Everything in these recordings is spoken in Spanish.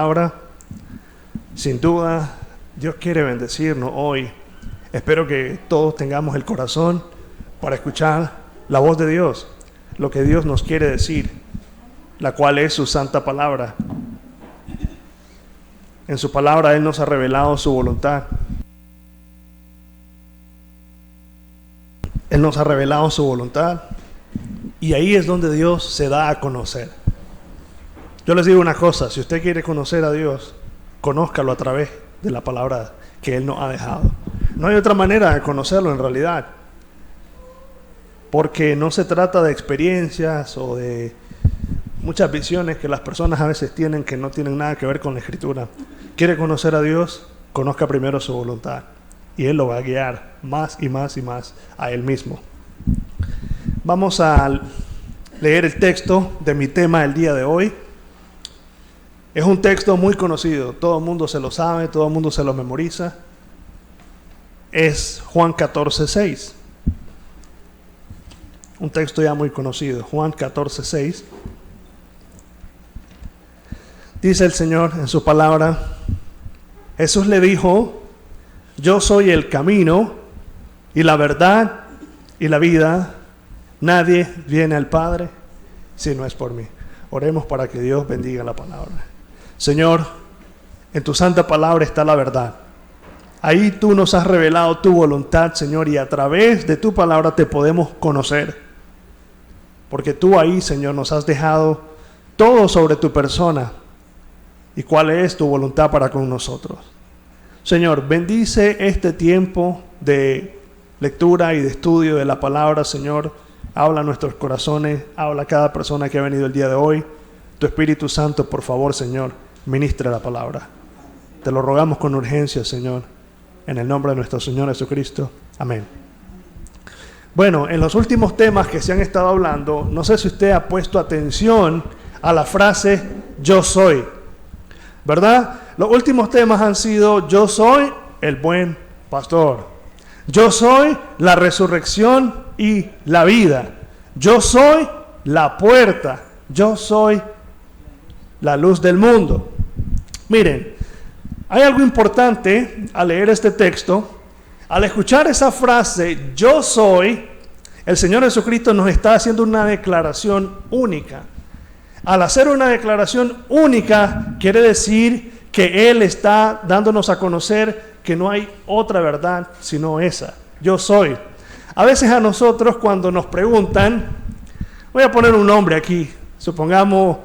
palabra. Sin duda, Dios quiere bendecirnos hoy. Espero que todos tengamos el corazón para escuchar la voz de Dios, lo que Dios nos quiere decir, la cual es su santa palabra. En su palabra Él nos ha revelado su voluntad. Él nos ha revelado su voluntad y ahí es donde Dios se da a conocer. Yo les digo una cosa, si usted quiere conocer a Dios, conózcalo a través de la palabra que Él nos ha dejado. No hay otra manera de conocerlo en realidad, porque no se trata de experiencias o de muchas visiones que las personas a veces tienen que no tienen nada que ver con la Escritura. ¿Quiere conocer a Dios? Conozca primero su voluntad y Él lo va a guiar más y más y más a Él mismo. Vamos a leer el texto de mi tema del día de hoy. Es un texto muy conocido, todo el mundo se lo sabe, todo el mundo se lo memoriza. Es Juan 14:6. Un texto ya muy conocido, Juan 14:6. Dice el Señor en su palabra, Jesús le dijo: yo soy el camino y la verdad y la vida. Nadie viene al Padre si no es por mí. Oremos para que Dios bendiga la palabra. Señor, en tu santa palabra está la verdad. Ahí tú nos has revelado tu voluntad, Señor, y a través de tu palabra te podemos conocer. Porque tú ahí, Señor, nos has dejado todo sobre tu persona y cuál es tu voluntad para con nosotros. Señor, bendice este tiempo de lectura y de estudio de la palabra, Señor. Habla a nuestros corazones, habla a cada persona que ha venido el día de hoy. Tu Espíritu Santo, por favor, Señor, ministra la palabra. Te lo rogamos con urgencia, Señor, en el nombre de nuestro Señor Jesucristo. Amén. Bueno, en los últimos temas que se han estado hablando, no sé si usted ha puesto atención a la frase yo soy, ¿verdad? Los últimos temas han sido yo soy el buen pastor, yo soy la resurrección y la vida, yo soy la puerta, yo soy la luz del mundo. Miren, hay algo importante al leer este texto. Al escuchar esa frase, yo soy, el Señor Jesucristo nos está haciendo una declaración única. Al hacer una declaración única, quiere decir que Él está dándonos a conocer que no hay otra verdad sino esa. Yo soy. A veces a nosotros cuando nos preguntan, voy a poner un nombre aquí, supongamos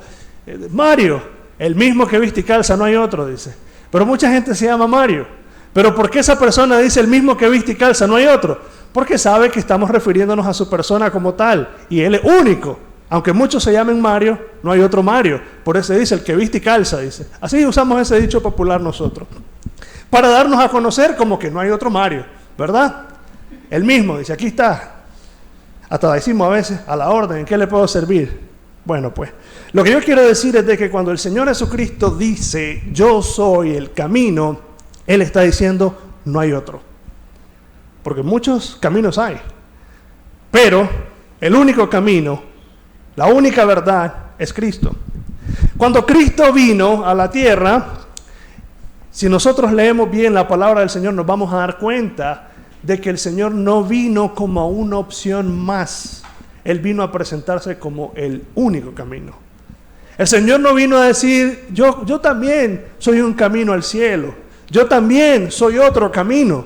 Mario, el mismo que viste y calza, no hay otro, dice. Pero mucha gente se llama Mario. Pero ¿por qué esa persona dice el mismo que viste y calza, no hay otro? Porque sabe que estamos refiriéndonos a su persona como tal. Y Él es único. Aunque muchos se llamen Mario, no hay otro Mario. Por eso dice el que viste y calza, dice. Así usamos ese dicho popular nosotros. Para darnos a conocer como que no hay otro Mario, ¿verdad? El mismo, dice, aquí está. Hasta decimos a veces, a la orden, ¿en qué le puedo servir? Bueno, pues, lo que yo quiero decir es de que cuando el Señor Jesucristo dice, yo soy el camino, Él está diciendo, no hay otro. Porque muchos caminos hay. Pero el único camino, la única verdad es Cristo. Cuando Cristo vino a la tierra, si nosotros leemos bien la palabra del Señor, nos vamos a dar cuenta de que el Señor no vino como una opción más. Él vino a presentarse como el único camino. El Señor no vino a decir, yo también soy un camino al cielo. Yo también soy otro camino.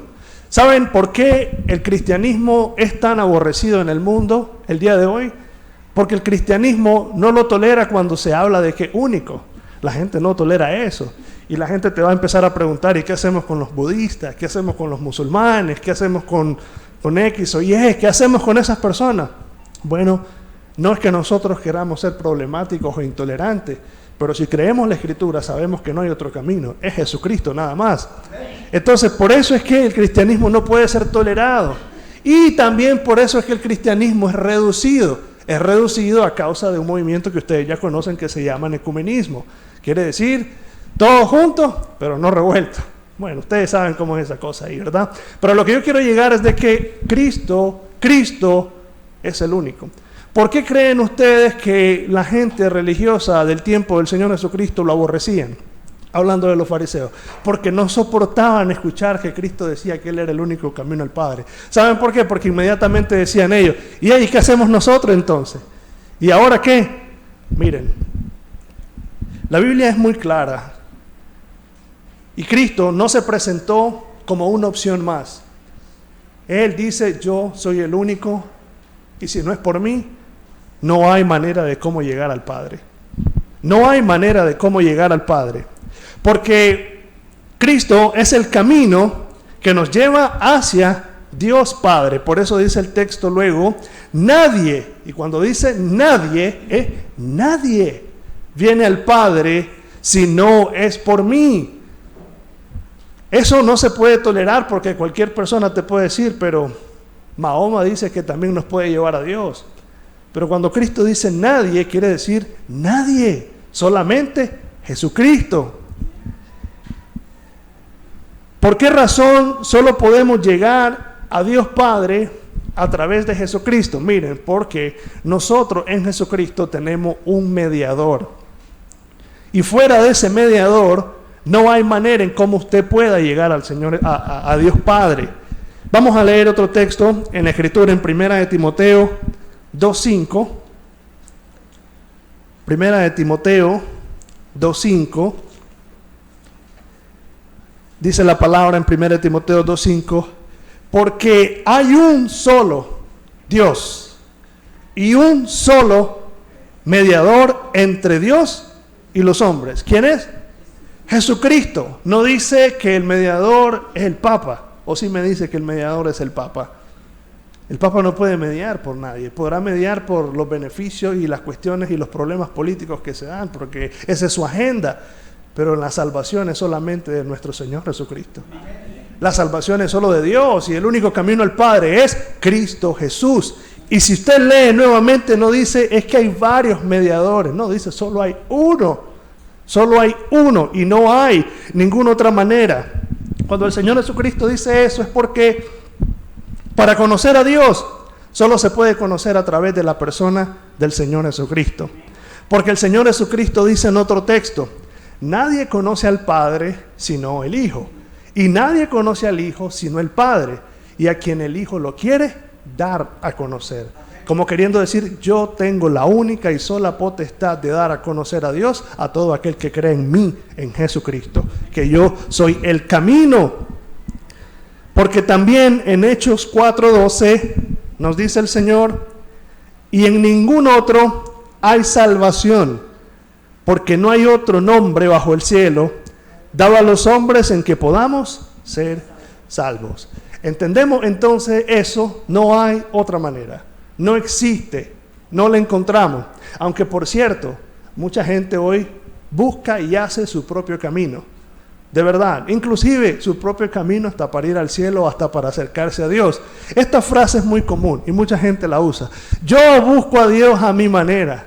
¿Saben por qué el cristianismo es tan aborrecido en el mundo el día de hoy? Porque el cristianismo no lo tolera cuando se habla de que es único. La gente no tolera eso. Y la gente te va a empezar a preguntar, ¿y qué hacemos con los budistas? ¿Qué hacemos con los musulmanes? ¿Qué hacemos con X o Y? ¿Qué hacemos con esas personas? Bueno, no es que nosotros queramos ser problemáticos o intolerantes, pero si creemos la Escritura sabemos que no hay otro camino, es Jesucristo nada más. Entonces, por eso es que el cristianismo no puede ser tolerado. Y también por eso es que el cristianismo es reducido. Es reducido a causa de un movimiento que ustedes ya conocen que se llama ecumenismo. Quiere decir, todos juntos, pero no revueltos. Bueno, ustedes saben cómo es esa cosa ahí, ¿verdad? Pero lo que yo quiero llegar es de que Cristo es el único. ¿Por qué creen ustedes que la gente religiosa del tiempo del Señor Jesucristo lo aborrecían? hablando de los fariseos, porque no soportaban escuchar que Cristo decía que Él era el único camino al Padre. ¿Saben por qué? Porque inmediatamente decían ellos, ¿y ahí qué hacemos nosotros entonces? ¿Y ahora qué? Miren, la Biblia es muy clara y Cristo no se presentó como una opción más. Él dice, yo soy el único y si no es por mí, no hay manera de cómo llegar al Padre. No hay manera de cómo llegar al Padre. Porque Cristo es el camino que nos lleva hacia Dios Padre. Por eso dice el texto luego, nadie, y cuando dice nadie, nadie viene al Padre si no es por mí. Eso no se puede tolerar porque cualquier persona te puede decir, pero Mahoma dice que también nos puede llevar a Dios. Pero cuando Cristo dice nadie, quiere decir nadie, solamente Jesucristo. ¿Por qué razón solo podemos llegar a Dios Padre a través de Jesucristo? Miren, porque nosotros en Jesucristo tenemos un mediador. Y fuera de ese mediador, no hay manera en cómo usted pueda llegar al Señor, a Dios Padre. Vamos a leer otro texto en la Escritura, en 1 Timoteo 2:5. 1 Timoteo 2:5. Dice la palabra en 1 Timoteo 2:5, porque hay un solo Dios y un solo mediador entre Dios y los hombres. ¿Quién es? Jesucristo. No dice que el mediador es el Papa, o sí me dice que el mediador es el Papa. El Papa no puede mediar por nadie, podrá mediar por los beneficios y las cuestiones y los problemas políticos que se dan, porque esa es su agenda, pero la salvación es solamente de nuestro Señor Jesucristo. La salvación es solo de Dios y el único camino al Padre es Cristo Jesús. Y si usted lee nuevamente, no dice es que hay varios mediadores, no, dice solo hay uno y no hay ninguna otra manera. Cuando el Señor Jesucristo dice eso es porque para conocer a Dios solo se puede conocer a través de la persona del Señor Jesucristo. Porque el Señor Jesucristo dice en otro texto, nadie conoce al Padre sino el Hijo, y nadie conoce al Hijo sino el Padre, y a quien el Hijo lo quiere dar a conocer. Como queriendo decir, yo tengo la única y sola potestad de dar a conocer a Dios a todo aquel que cree en mí, en Jesucristo, que yo soy el camino. Porque también en Hechos 4:12 nos dice el Señor, y en ningún otro hay salvación, porque no hay otro nombre bajo el cielo dado a los hombres en que podamos ser salvos. ¿Entendemos entonces eso? No hay otra manera. No existe, no la encontramos. Aunque por cierto, mucha gente hoy busca y hace su propio camino. De verdad, inclusive su propio camino hasta para ir al cielo, hasta para acercarse a Dios. Esta frase es muy común y mucha gente la usa. Yo busco a Dios a mi manera.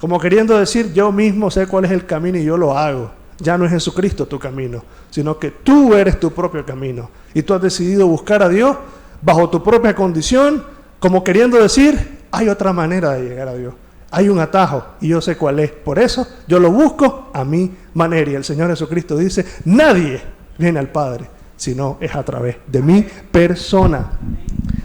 Como queriendo decir, yo mismo sé cuál es el camino y yo lo hago. Ya no es Jesucristo tu camino, sino que tú eres tu propio camino. Y tú has decidido buscar a Dios bajo tu propia condición, como queriendo decir, hay otra manera de llegar a Dios. Hay un atajo y yo sé cuál es. Por eso yo lo busco a mi manera. Y el Señor Jesucristo dice, nadie viene al Padre, sino es a través de mi persona.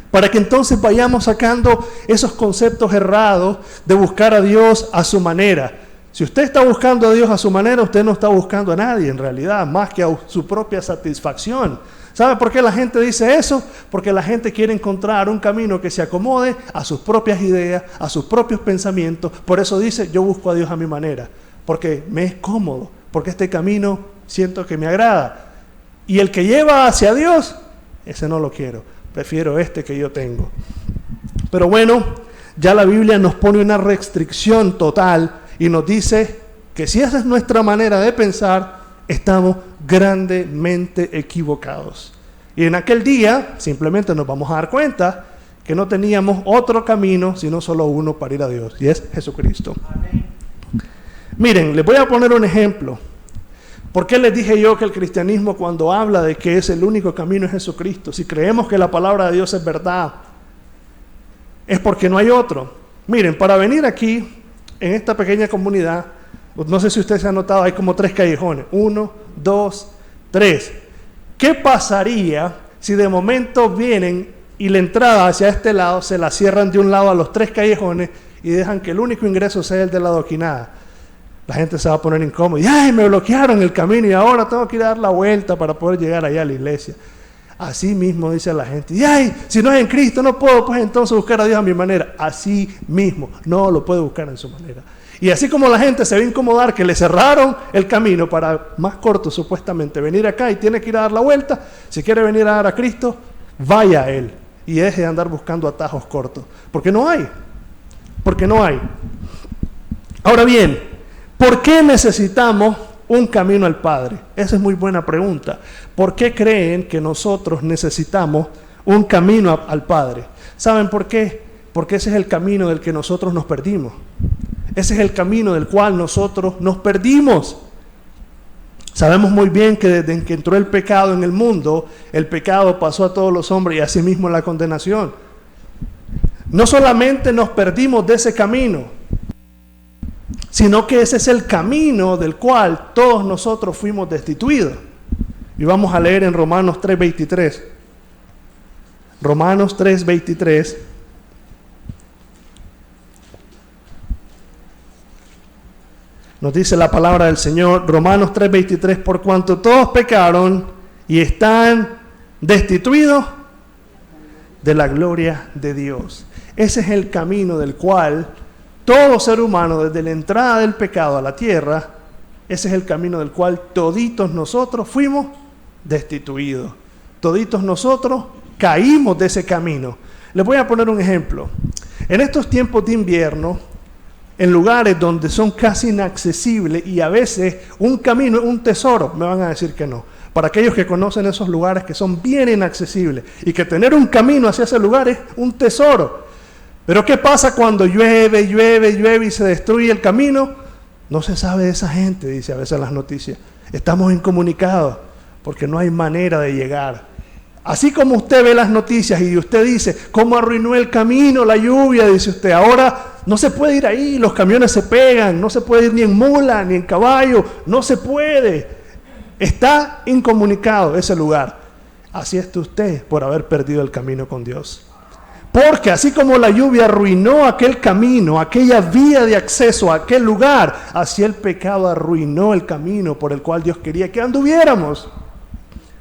Para que entonces vayamos sacando esos conceptos errados de buscar a Dios a su manera. Si usted está buscando a Dios a su manera, usted no está buscando a nadie en realidad, más que a su propia satisfacción. ¿Sabe por qué la gente dice eso? Porque la gente quiere encontrar un camino que se acomode a sus propias ideas, a sus propios pensamientos. Por eso dice, yo busco a Dios a mi manera, porque me es cómodo, porque este camino siento que me agrada. Y el que lleva hacia Dios, ese no lo quiero, prefiero este que yo tengo. Pero bueno, ya la Biblia nos pone una restricción total y nos dice que si esa es nuestra manera de pensar, estamos grandemente equivocados. Y en aquel día simplemente nos vamos a dar cuenta que no teníamos otro camino sino solo uno para ir a Dios, y es Jesucristo. Amén. Miren, les voy a poner un ejemplo. ¿Por qué les dije yo que el cristianismo, cuando habla de que es el único camino, es Jesucristo? Si creemos que la palabra de Dios es verdad, es porque no hay otro. Miren, para venir aquí en esta pequeña comunidad, No sé si ustedes se han notado, hay como 3 callejones. 1, 2, 3. ¿Qué pasaría si de momento vienen y la entrada hacia este lado se la cierran de un lado a los 3 callejones y dejan que el único ingreso sea el de la adoquinada? La gente se va a poner incómoda. Y, ¡ay, me bloquearon el camino y ahora tengo que ir a dar la vuelta para poder llegar allá a la iglesia! Así mismo dice la gente. Y, ¡ay, si no es en Cristo no puedo pues entonces buscar a Dios a mi manera! Así mismo, no lo puede buscar en su manera. Y así como la gente se va a incomodar que le cerraron el camino para más corto supuestamente venir acá y tiene que ir a dar la vuelta, si quiere venir a dar a Cristo, vaya a Él y deje de andar buscando atajos cortos. Porque no hay. Porque no hay. Ahora bien, ¿por qué necesitamos un camino al Padre? Esa es muy buena pregunta. ¿Por qué creen que nosotros necesitamos un camino al Padre? ¿Saben por qué? Porque ese es el camino del que nosotros nos perdimos. Ese es el camino del cual nosotros nos perdimos. Sabemos muy bien que desde que entró el pecado en el mundo, el pecado pasó a todos los hombres y asimismo la condenación. No solamente nos perdimos de ese camino, sino que ese es el camino del cual todos nosotros fuimos destituidos. Y vamos a leer en Romanos 3:23. Romanos 3:23. Nos dice la palabra del Señor, Romanos 3:23, por cuanto todos pecaron y están destituidos de la gloria de Dios. Ese es el camino del cual todo ser humano, desde la entrada del pecado a la tierra, ese es el camino del cual toditos nosotros fuimos destituidos. Toditos nosotros caímos de ese camino. Les voy a poner un ejemplo. En estos tiempos de invierno, en lugares donde son casi inaccesibles y a veces un camino es un tesoro, me van a decir que no. Para aquellos que conocen esos lugares que son bien inaccesibles y que tener un camino hacia ese lugar es un tesoro. Pero ¿qué pasa cuando llueve y se destruye el camino? No se sabe de esa gente, dice a veces las noticias. Estamos incomunicados porque no hay manera de llegar. Así como usted ve las noticias y usted dice, ¿cómo arruinó el camino la lluvia? Dice usted, ahora no se puede ir ahí, los camiones se pegan, no se puede ir ni en mula, ni en caballo, no se puede. Está incomunicado ese lugar. Así está usted por haber perdido el camino con Dios. Porque así como la lluvia arruinó aquel camino, aquella vía de acceso a aquel lugar, así el pecado arruinó el camino por el cual Dios quería que anduviéramos.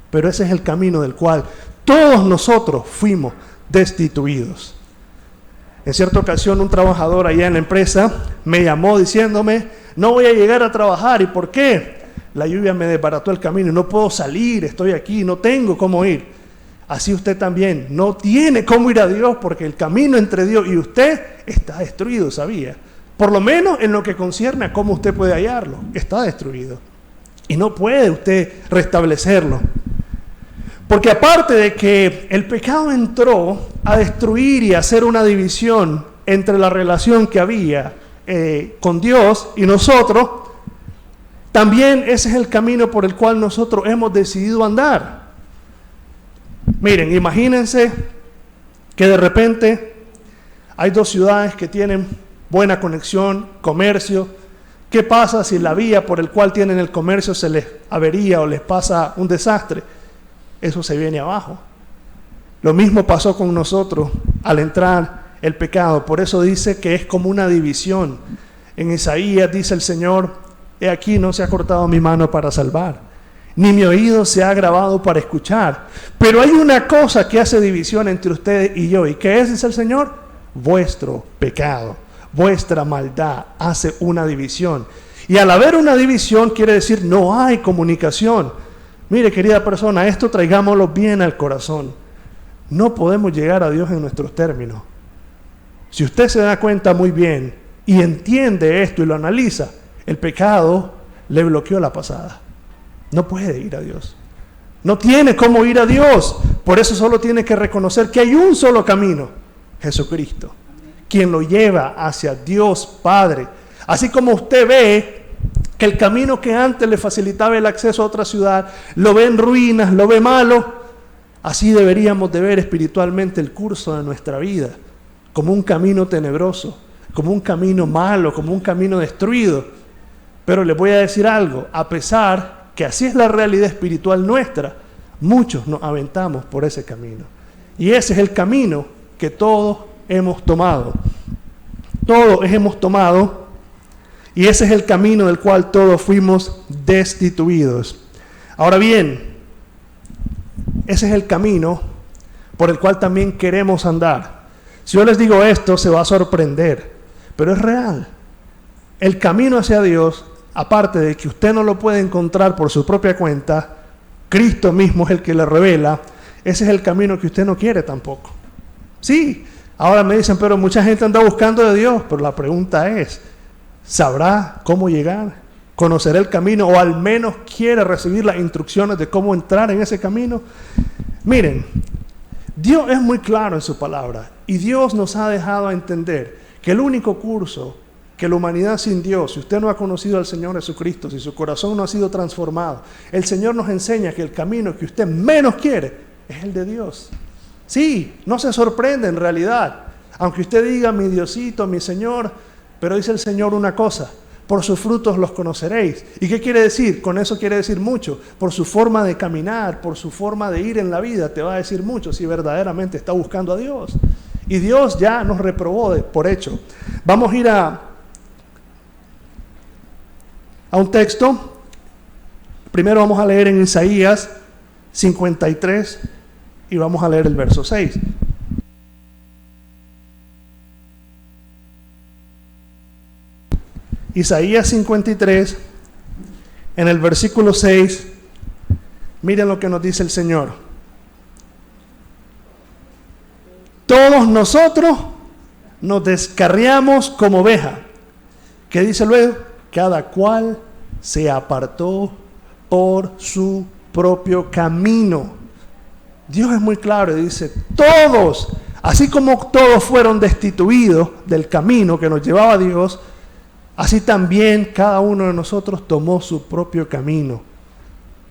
Pero ese es el camino del cual todos nosotros fuimos destituidos. En cierta ocasión un trabajador allá en la empresa me llamó diciéndome, no voy a llegar a trabajar. ¿Y por qué? La lluvia me desbarató el camino, no puedo salir, estoy aquí, no tengo cómo ir. Así usted también no tiene cómo ir a Dios porque el camino entre Dios y usted está destruido, ¿sabía? Por lo menos en lo que concierne a cómo usted puede hallarlo, está destruido. Y no puede usted restablecerlo. Porque aparte de que el pecado entró a destruir y a hacer una división entre la relación que había con Dios y nosotros, también ese es el camino por el cual nosotros hemos decidido andar. Miren, imagínense que de repente hay 2 ciudades que tienen buena conexión, comercio. ¿Qué pasa si la vía por el cual tienen el comercio se les avería o les pasa un desastre? Eso se viene abajo. Lo mismo pasó con nosotros al entrar el pecado. Por eso dice que es como una división. En Isaías dice el Señor, he aquí no se ha cortado mi mano para salvar, ni mi oído se ha agravado para escuchar. Pero hay una cosa que hace división entre ustedes y yo. ¿Y qué es? Dice el Señor, vuestro pecado, vuestra maldad hace una división. Y al haber una división quiere decir no hay comunicación. Mire, querida persona, esto traigámoslo bien al corazón. No podemos llegar a Dios en nuestros términos. Si usted se da cuenta muy bien y entiende esto y lo analiza, el pecado le bloqueó la pasada. No puede ir a Dios. No tiene cómo ir a Dios. Por eso solo tiene que reconocer que hay un solo camino, Jesucristo, quien lo lleva hacia Dios Padre. Así como usted ve que el camino que antes le facilitaba el acceso a otra ciudad, lo ve en ruinas, lo ve malo, así deberíamos de ver espiritualmente el curso de nuestra vida, como un camino tenebroso, como un camino malo, como un camino destruido. Pero les voy a decir algo, a pesar que así es la realidad espiritual nuestra, muchos nos aventamos por ese camino. Y ese es el camino que todos hemos tomado. Todos hemos tomado, y ese es el camino del cual todos fuimos destituidos. Ahora bien, ese es el camino por el cual también queremos andar. Si yo les digo esto, se va a sorprender, pero es real. El camino hacia Dios, aparte de que usted no lo puede encontrar por su propia cuenta, Cristo mismo es el que le revela, ese es el camino que usted no quiere tampoco. Sí, ahora me dicen, pero mucha gente anda buscando de Dios, pero la pregunta es, ¿sabrá cómo llegar? ¿Conocerá el camino? ¿O al menos quiere recibir las instrucciones de cómo entrar en ese camino? Miren, Dios es muy claro en su palabra, y Dios nos ha dejado a entender que el único curso que la humanidad sin Dios, si usted no ha conocido al Señor Jesucristo, si su corazón no ha sido transformado, el Señor nos enseña que el camino que usted menos quiere es el de Dios. Sí, no se sorprende en realidad, aunque usted diga mi Diosito, mi Señor, pero dice el Señor una cosa, por sus frutos los conoceréis. ¿Y qué quiere decir? Con eso quiere decir mucho. Por su forma de caminar, por su forma de ir en la vida, te va a decir mucho si verdaderamente está buscando a Dios. Y Dios ya nos reprobó por hecho. Vamos a ir a un texto. Primero vamos a leer en Isaías 53 y vamos a leer el verso 6. Isaías 53, en el versículo 6, miren lo que nos dice el Señor. Todos nosotros nos descarriamos como oveja. ¿Qué dice luego? Cada cual se apartó por su propio camino. Dios es muy claro y dice, todos, así como todos fueron destituidos del camino que nos llevaba a Dios, así también cada uno de nosotros tomó su propio camino,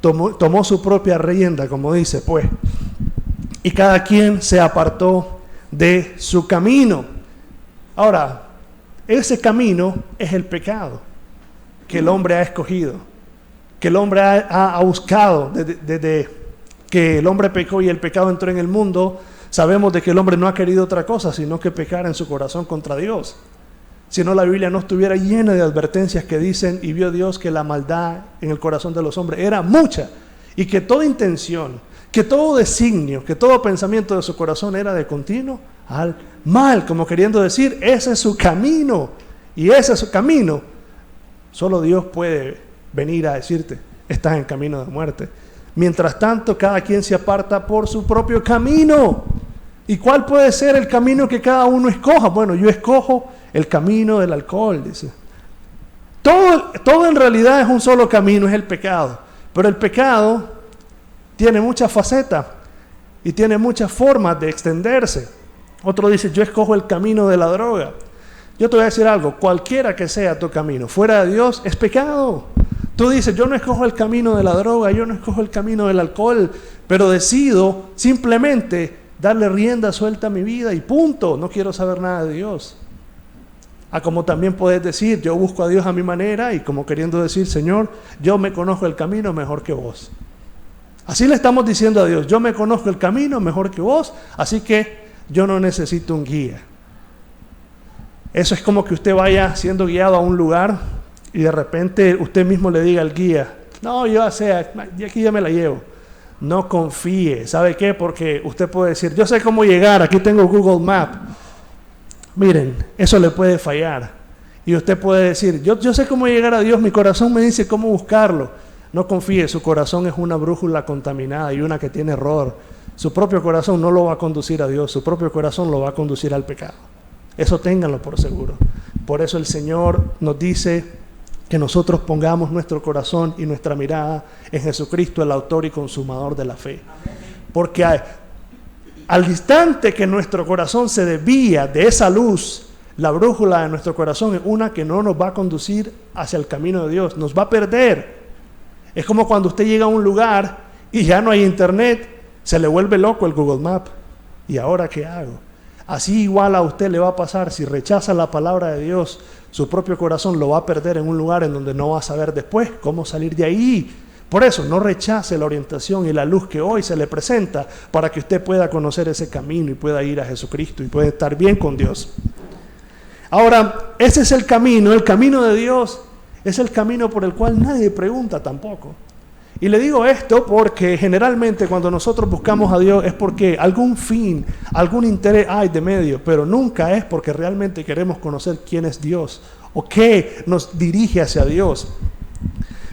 tomó su propia rienda, como dice, pues. Y cada quien se apartó de su camino. Ahora, ese camino es el pecado que el hombre ha escogido, que el hombre ha buscado desde que el hombre pecó y el pecado entró en el mundo. Sabemos de que el hombre no ha querido otra cosa, sino que pecar en su corazón contra Dios. Si no, la Biblia no estuviera llena de advertencias que dicen, y vio Dios que la maldad en el corazón de los hombres era mucha, y que toda intención, que todo designio, que todo pensamiento de su corazón era de continuo al mal, como queriendo decir, ese es su camino, y ese es su camino. Solo Dios puede venir a decirte, estás en camino de muerte. Mientras tanto, cada quien se aparta por su propio camino. ¿Y cuál puede ser el camino que cada uno escoja? Bueno, yo escojo el camino del alcohol, dice. Todo en realidad es un solo camino, es el pecado. Pero el pecado tiene muchas facetas y tiene muchas formas de extenderse. Otro dice, yo escojo el camino de la droga. Yo te voy a decir algo, cualquiera que sea tu camino, fuera de Dios, es pecado. Tú dices, yo no escojo el camino de la droga, yo no escojo el camino del alcohol, pero decido simplemente darle rienda suelta a mi vida y punto, no quiero saber nada de Dios. Como también puedes decir, yo busco a Dios a mi manera y como queriendo decir, Señor, yo me conozco el camino mejor que vos. Así le estamos diciendo a Dios, yo me conozco el camino mejor que vos, así que yo no necesito un guía. Eso es como que usted vaya siendo guiado a un lugar y de repente usted mismo le diga al guía, no, yo sé, aquí ya me la llevo. No confíe, ¿sabe qué? Porque usted puede decir, yo sé cómo llegar, aquí tengo Google Maps. Miren, eso le puede fallar. Y usted puede decir, yo sé cómo llegar a Dios, mi corazón me dice cómo buscarlo. No confíe, su corazón es una brújula contaminada y una que tiene error. Su propio corazón no lo va a conducir a Dios, su propio corazón lo va a conducir al pecado. Eso ténganlo por seguro. Por eso el Señor nos dice que nosotros pongamos nuestro corazón y nuestra mirada en Jesucristo, el autor y consumador de la fe. Porque al instante que nuestro corazón se desvía de esa luz, la brújula de nuestro corazón es una que no nos va a conducir hacia el camino de Dios, nos va a perder. Es como cuando usted llega a un lugar y ya no hay internet, se le vuelve loco el Google Maps. ¿Y ahora qué hago? Así igual a usted le va a pasar si rechaza la palabra de Dios. su propio corazón lo va a perder en un lugar en donde no va a saber después cómo salir de ahí. Por eso, no rechace la orientación y la luz que hoy se le presenta para que usted pueda conocer ese camino y pueda ir a Jesucristo y pueda estar bien con Dios. Ahora, ese es el camino de Dios es el camino por el cual nadie pregunta tampoco. Y le digo esto porque generalmente cuando nosotros buscamos a Dios es porque algún fin, algún interés hay de medio, pero nunca es porque realmente queremos conocer quién es Dios o qué nos dirige hacia Dios.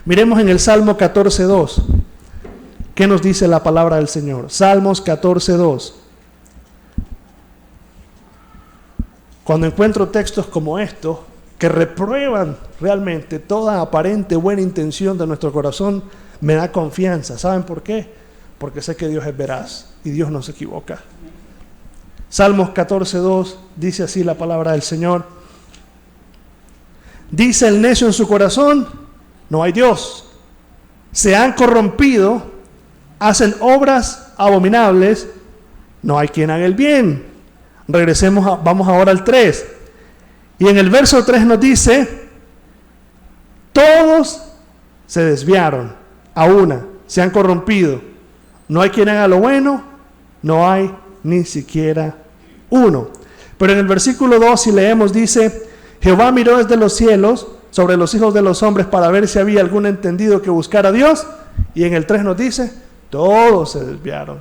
Miremos en el Salmo 14:2. ¿Qué nos dice la palabra del Señor? Salmos 14:2. Cuando encuentro textos como estos, que reprueban realmente toda aparente buena intención de nuestro corazón, me da confianza. ¿Saben por qué? Porque sé que Dios es veraz y Dios no se equivoca. Salmos 14:2 dice así la palabra del Señor. Dice el necio en su corazón, no hay Dios. Se han corrompido, hacen obras abominables, no hay quien haga el bien. Vamos ahora al 3. Y en el verso 3 nos dice, todos se desviaron a una, se han corrompido. No hay quien haga lo bueno, no hay ni siquiera uno. Pero en el versículo 2, si leemos, dice, Jehová miró desde los cielos sobre los hijos de los hombres para ver si había algún entendido que buscara a Dios. Y en el 3 nos dice, todos se desviaron,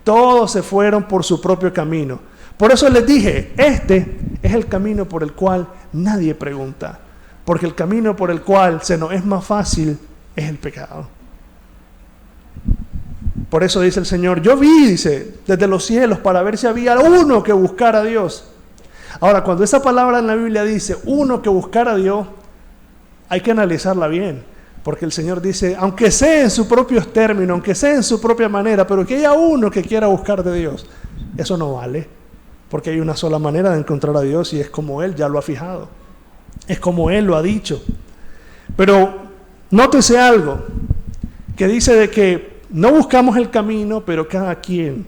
todos se fueron por su propio camino. Por eso les dije, este es el camino por el cual nadie pregunta, porque el camino por el cual se nos es más fácil es el pecado. Por eso dice el Señor, yo vi, dice, desde los cielos para ver si había uno que buscara a Dios. Ahora, cuando esa palabra en la Biblia dice uno que buscara a Dios, hay que analizarla bien, porque el Señor dice, aunque sea en sus propios términos, aunque sea en su propia manera, pero que haya uno que quiera buscar de Dios, eso no vale. Porque hay una sola manera de encontrar a Dios y es como Él ya lo ha fijado. Es como Él lo ha dicho. Pero nótese algo que dice de que no buscamos el camino, pero cada quien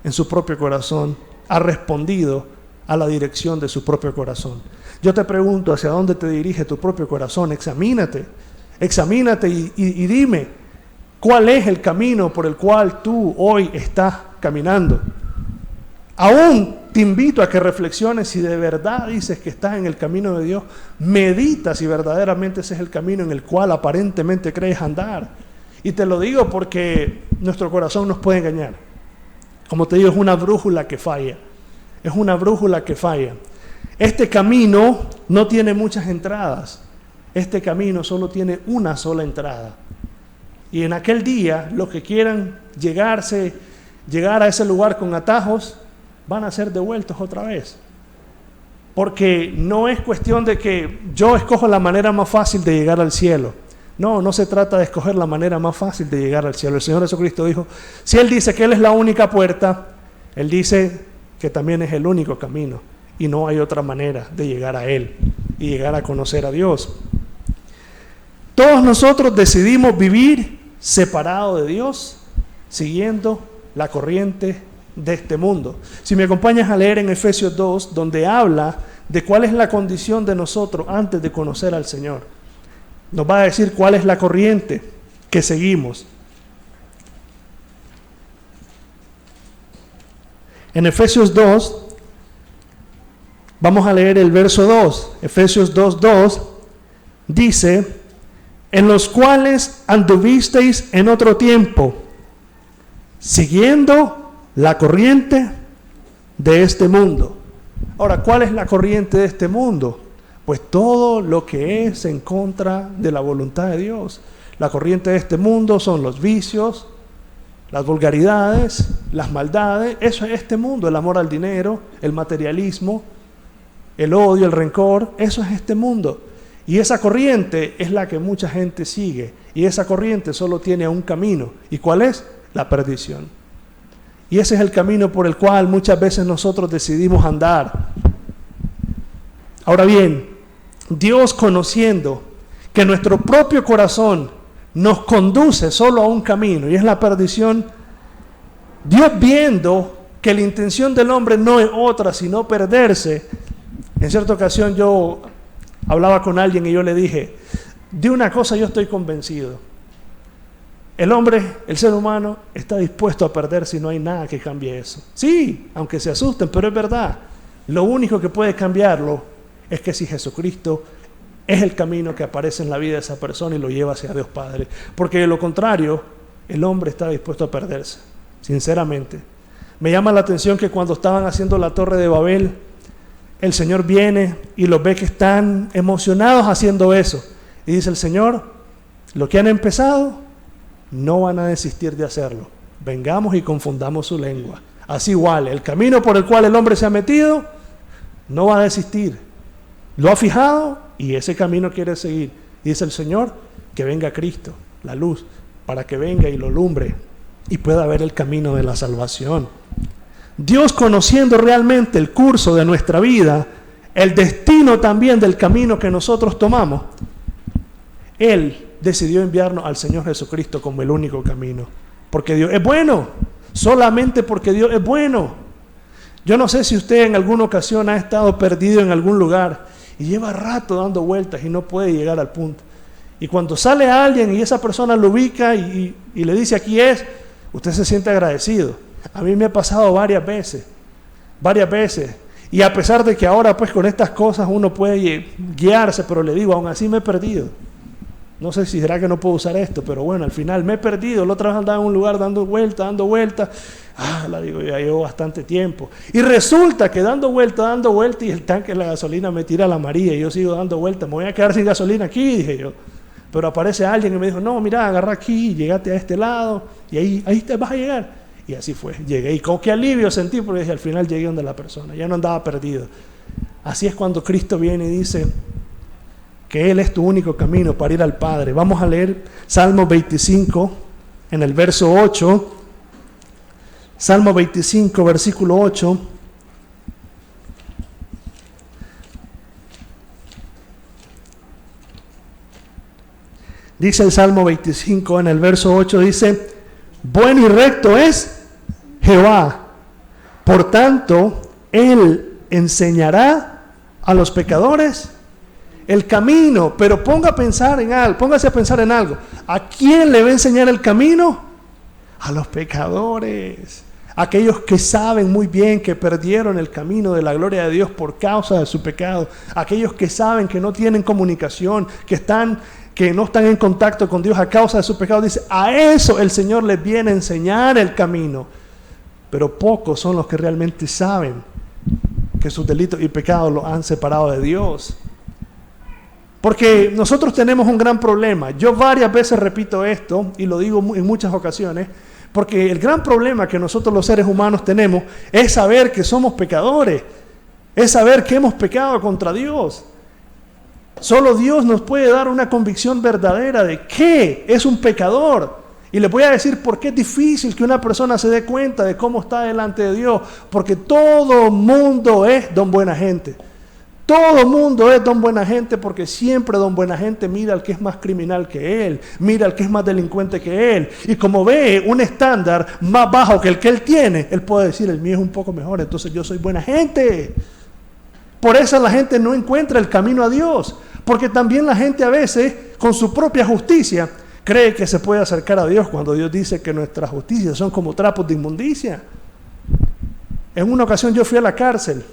en su propio corazón ha respondido a la dirección de su propio corazón. Yo te pregunto, ¿hacia dónde te dirige tu propio corazón? Examínate y dime, ¿cuál es el camino por el cual tú hoy estás caminando? Aún te invito a que reflexiones si de verdad dices que estás en el camino de Dios. Medita si verdaderamente ese es el camino en el cual aparentemente crees andar. Y te lo digo porque nuestro corazón nos puede engañar. Como te digo, es una brújula que falla. Es una brújula que falla. Este camino no tiene muchas entradas. Este camino solo tiene una sola entrada. Y en aquel día, los que quieran llegar a ese lugar con atajos, van a ser devueltos otra vez. Porque no es cuestión de que yo escojo la manera más fácil de llegar al cielo. No se trata de escoger la manera más fácil de llegar al cielo. El Señor Jesucristo dijo, si Él dice que Él es la única puerta, Él dice que también es el único camino. Y no hay otra manera de llegar a Él y llegar a conocer a Dios. Todos nosotros decidimos vivir separados de Dios, siguiendo la corriente de este mundo. Si me acompañas a leer en Efesios 2, donde habla de cuál es la condición de nosotros antes de conocer al Señor, nos va a decir cuál es la corriente que seguimos. En Efesios 2, vamos a leer el verso 2. Efesios 2:2 dice, en los cuales anduvisteis en otro tiempo, siguiendo la corriente de este mundo. Ahora, ¿cuál es la corriente de este mundo? Pues todo lo que es en contra de la voluntad de Dios. La corriente de este mundo son los vicios, las vulgaridades, las maldades. Eso es este mundo, el amor al dinero, el materialismo, el odio, el rencor. Eso es este mundo. Y esa corriente es la que mucha gente sigue. Y esa corriente solo tiene un camino. ¿Y cuál es? La perdición. Y ese es el camino por el cual muchas veces nosotros decidimos andar. Ahora bien, Dios, conociendo que nuestro propio corazón nos conduce solo a un camino y es la perdición, Dios, viendo que la intención del hombre no es otra sino perderse, en cierta ocasión yo Hablaba con alguien y yo le dije, de una cosa yo estoy convencido. El hombre, el ser humano, está dispuesto a perder si no hay nada que cambie eso. Sí, aunque se asusten, pero es verdad. Lo único que puede cambiarlo es que si Jesucristo es el camino que aparece en la vida de esa persona y lo lleva hacia Dios Padre. Porque de lo contrario, el hombre está dispuesto a perderse, sinceramente. Me llama la atención que cuando estaban haciendo la Torre de Babel, el Señor viene y los ve que están emocionados haciendo eso. Y dice el Señor, lo que han empezado, no van a desistir de hacerlo. Vengamos y confundamos su lengua. Así igual, el camino por el cual el hombre se ha metido, no va a desistir. Lo ha fijado y ese camino quiere seguir. Y dice el Señor, que venga Cristo, la luz, para que venga y lo alumbre y pueda ver el camino de la salvación. Dios, conociendo realmente el curso de nuestra vida, el destino también del camino que nosotros tomamos, Él decidió enviarnos al Señor Jesucristo como el único camino. Porque Dios es bueno, solamente porque Dios es bueno. Yo no sé si usted en alguna ocasión ha estado perdido en algún lugar y lleva rato dando vueltas y no puede llegar al punto. Y cuando sale alguien y esa persona lo ubica y le dice aquí es, usted se siente agradecido. A mí me ha pasado varias veces. Y a pesar de que ahora pues con estas cosas uno puede guiarse, pero le digo, aún así me he perdido. No sé si será que no puedo usar esto, pero bueno, al final me he perdido. La otra vez andaba en un lugar dando vueltas. La digo, ya llevo bastante tiempo. Y resulta que dando vueltas y el tanque de la gasolina me tira a la María y yo sigo dando vueltas. Me voy a quedar sin gasolina aquí, dije yo. Pero aparece alguien y me dijo, no, mira, agarra aquí, llegate a este lado y ahí te vas a llegar. Y así fue, llegué. Y con qué alivio sentí, porque dije, al final llegué donde la persona, ya no andaba perdido. Así es cuando Cristo viene y dice que Él es tu único camino para ir al Padre. Vamos a leer Salmo 25, en el verso 8. Salmo 25, versículo 8. Dice el Salmo 25, en el verso 8, dice, bueno y recto es Jehová, por tanto, Él enseñará a los pecadores el camino. Pero póngase a pensar en algo. ¿A quién le va a enseñar el camino? A los pecadores. Aquellos que saben muy bien que perdieron el camino de la gloria de Dios por causa de su pecado. Aquellos que saben que no tienen comunicación, que no están en contacto con Dios a causa de su pecado. Dice, a eso el Señor les viene a enseñar el camino. Pero pocos son los que realmente saben que sus delitos y pecados los han separado de Dios. Porque nosotros tenemos un gran problema. Yo varias veces repito esto y lo digo en muchas ocasiones, porque el gran problema que nosotros los seres humanos tenemos es saber que somos pecadores, es saber que hemos pecado contra Dios. Solo Dios nos puede dar una convicción verdadera de qué es un pecador. Y les voy a decir por qué es difícil que una persona se dé cuenta de cómo está delante de Dios. Porque todo mundo es don buena gente. Todo mundo es don buena gente, porque siempre don buena gente mira al que es más criminal que él, mira al que es más delincuente que él. Y como ve un estándar más bajo que el que él tiene, él puede decir, el mío es un poco mejor, entonces yo soy buena gente. Por eso la gente no encuentra el camino a Dios. Porque también la gente a veces, con su propia justicia, cree que se puede acercar a Dios cuando Dios dice que nuestras justicias son como trapos de inmundicia. En una ocasión yo fui a la cárcel.